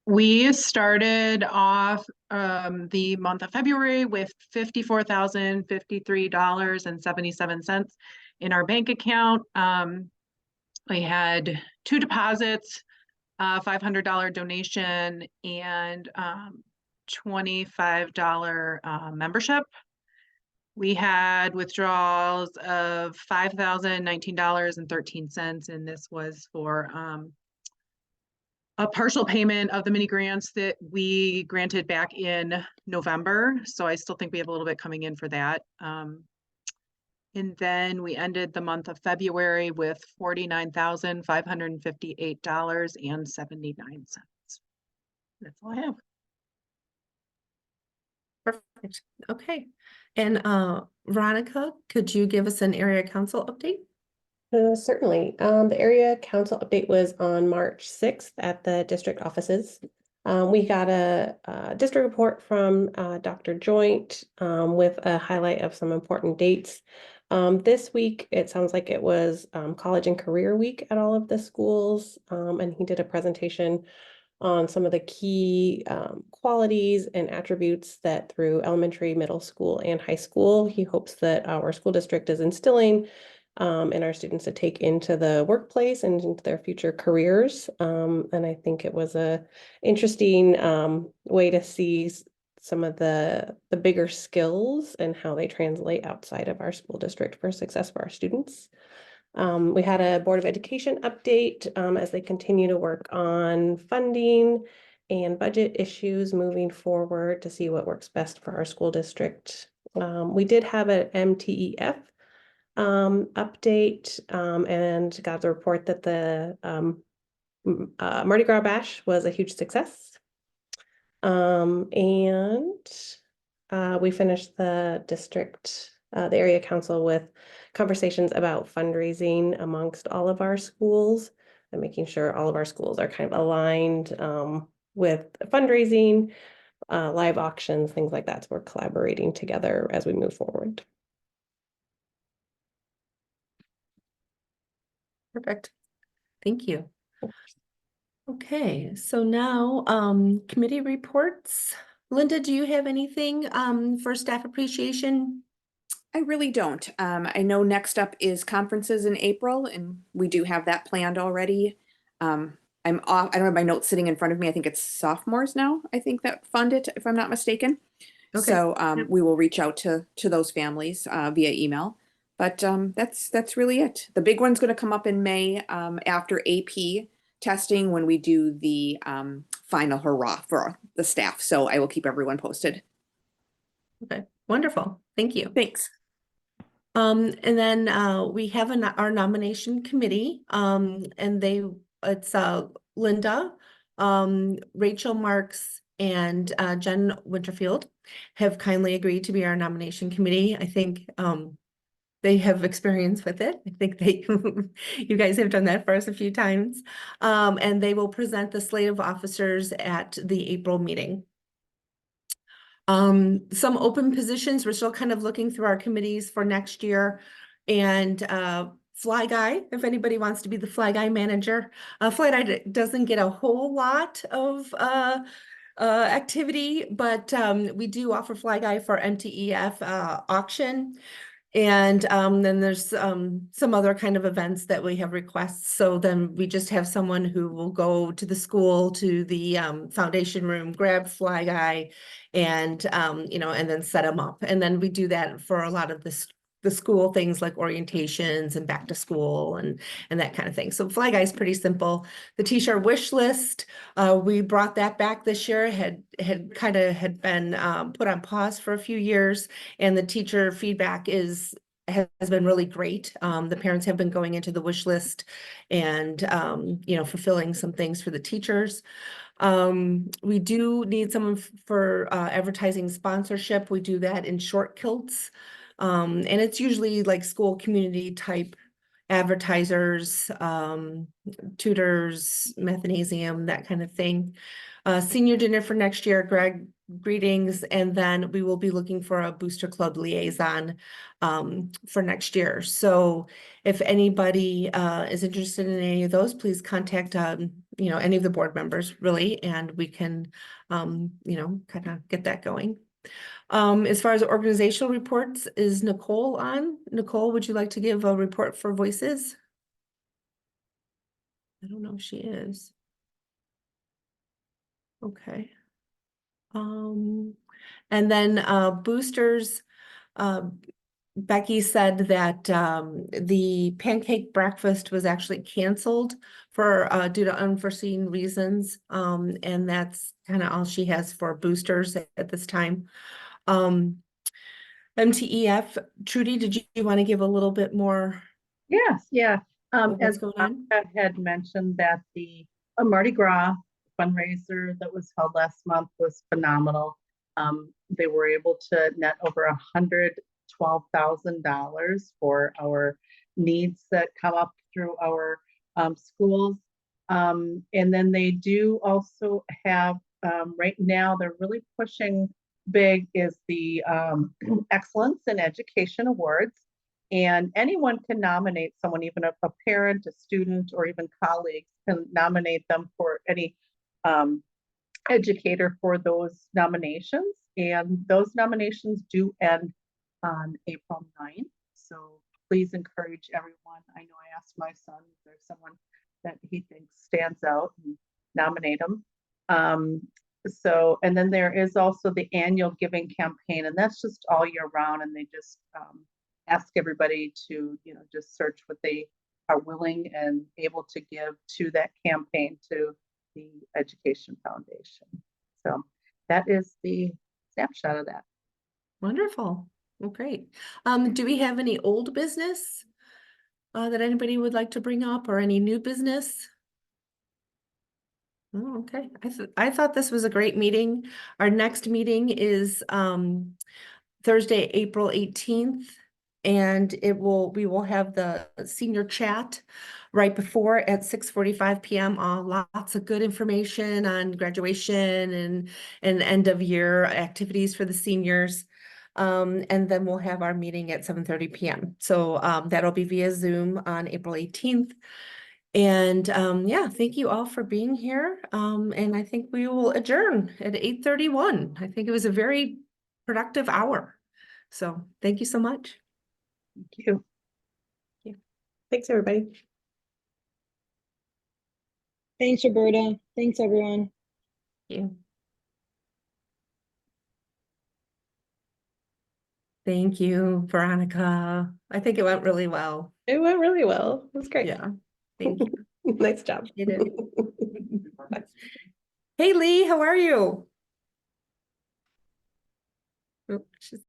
we started off the month of February with $54,053.77 in our bank account. We had 2 deposits, $500 donation and $25 membership. We had withdrawals of $5,019.13, and this was for a partial payment of the mini grants that we granted back in November. So I still think we have a little bit coming in for that. And then we ended the month of February with $49,558.79. That's all I have. Perfect, okay. And Veronica, could you give us an area council update? Certainly. The area council update was on March 6th at the district offices. We got a district report from Dr. Joint with a highlight of some important dates. This week, it sounds like it was College and Career Week at all of the schools, and he did a presentation on some of the key qualities and attributes that through elementary, middle school, and high school, he hopes that our school district is instilling in our students to take into the workplace and into their future careers. And I think it was a interesting way to see some of the bigger skills and how they translate outside of our school district for success for our students. We had a Board of Education update as they continue to work on funding and budget issues moving forward to see what works best for our school district. We did have an MTEF update and got the report that the Mardi Gras Bash was a huge success. We finished the district, the area council with conversations about fundraising amongst all of our schools and making sure all of our schools are kind of aligned with fundraising, live auctions, things like that. So we're collaborating together as we move forward. Perfect, thank you. Okay, so now committee reports. Linda, do you have anything for staff appreciation? I really don't. I know next up is conferences in April, and we do have that planned already. I'm off. I don't have my notes sitting in front of me. I think it's sophomores now, I think, that fund it, if I'm not mistaken. Okay. So we will reach out to those families via email. But that's really it. The big one's going to come up in May after AP testing when we do the final hurrah for the staff. So I will keep everyone posted. Okay, wonderful, thank you. Thanks. And then we have our nomination committee, and it's Linda, Rachel Marks, and Jen Winterfield have kindly agreed to be our nomination committee. I think they have experience with it. I think you guys have done that for us a few times. And they will present the slate of officers at the April meeting. Some open positions, we're still kind of looking through our committees for next year. And Fly Guy, if anybody wants to be the Fly Guy manager. Fly Guy doesn't get a whole lot of activity, but we do offer Flag Eye for MTEF auction. And then there's some other kind of events that we have requests. So then we just have someone who will go to the school, to the foundation room, grab Flag Eye, and and then set them up. And then we do that for a lot of the school things like orientations and back to school and that kind of thing. So Flag Eye is pretty simple. The t-shirt wish list, we brought that back this year, had been put on pause for a few years, and the teacher feedback has been really great. The parents have been going into the wish list and fulfilling some things for the teachers. We do need someone for advertising sponsorship. We do that in short kilts. And it's usually like school community type advertisers, tutors, mathnasium, that kind of thing. Senior dinner for next year, Greg, greetings, and then we will be looking for a booster club liaison for next year. So if anybody is interested in any of those, please contact any of the board members really, and we can kind of get that going. As far as organizational reports, is Nicole on? Nicole, would you like to give a report for Voices? I don't know if she is. Okay. And then boosters, Becky said that the pancake breakfast was actually canceled for due to unforeseen reasons. And that's kind of all she has for boosters at this time. MTEF, Trudy, did you want to give a little bit more? Yes, yeah. What's As going on? Monica had mentioned that the Mardi Gras fundraiser that was held last month was phenomenal. They were able to net over $112,000 for our needs that come up through our schools. And then they do also have, right now, they're really pushing big is the Excellence in Education Awards. And anyone can nominate someone, even a parent, a student, or even colleagues can nominate them for any educator for those nominations. And those nominations do end on April 9th. So please encourage everyone. I know I asked my son if there's someone that he thinks stands out and nominate them. And then there is also the annual giving campaign, and that's just all year round. And they just ask everybody to, just search what they are willing and able to give to that campaign to the Education Foundation. So that is the snapshot of that. Wonderful. Well, great. Do we have any old business that anybody would like to bring up, or any new business? Oh, okay. I thought this was a great meeting. Our next meeting is Thursday, April 18th. And we will have the senior chat right before at 6:45 p.m. Lots of good information on graduation and end of year activities for the seniors. And then we'll have our meeting at 7:30 p.m. So that'll be via Zoom on April 18th. And yeah, thank you all for being here. And I think we will adjourn at 8:31. I think it was a very productive hour. So thank you so much. Thank you. Thanks, everybody. Thanks, Roberta. Thanks, everyone. Thank you. Thank you, Veronica. I think it went really well. It went really well. It was great. Yeah. Thank you. Nice job. You did. Hey, Lee, how are you? Oh, she's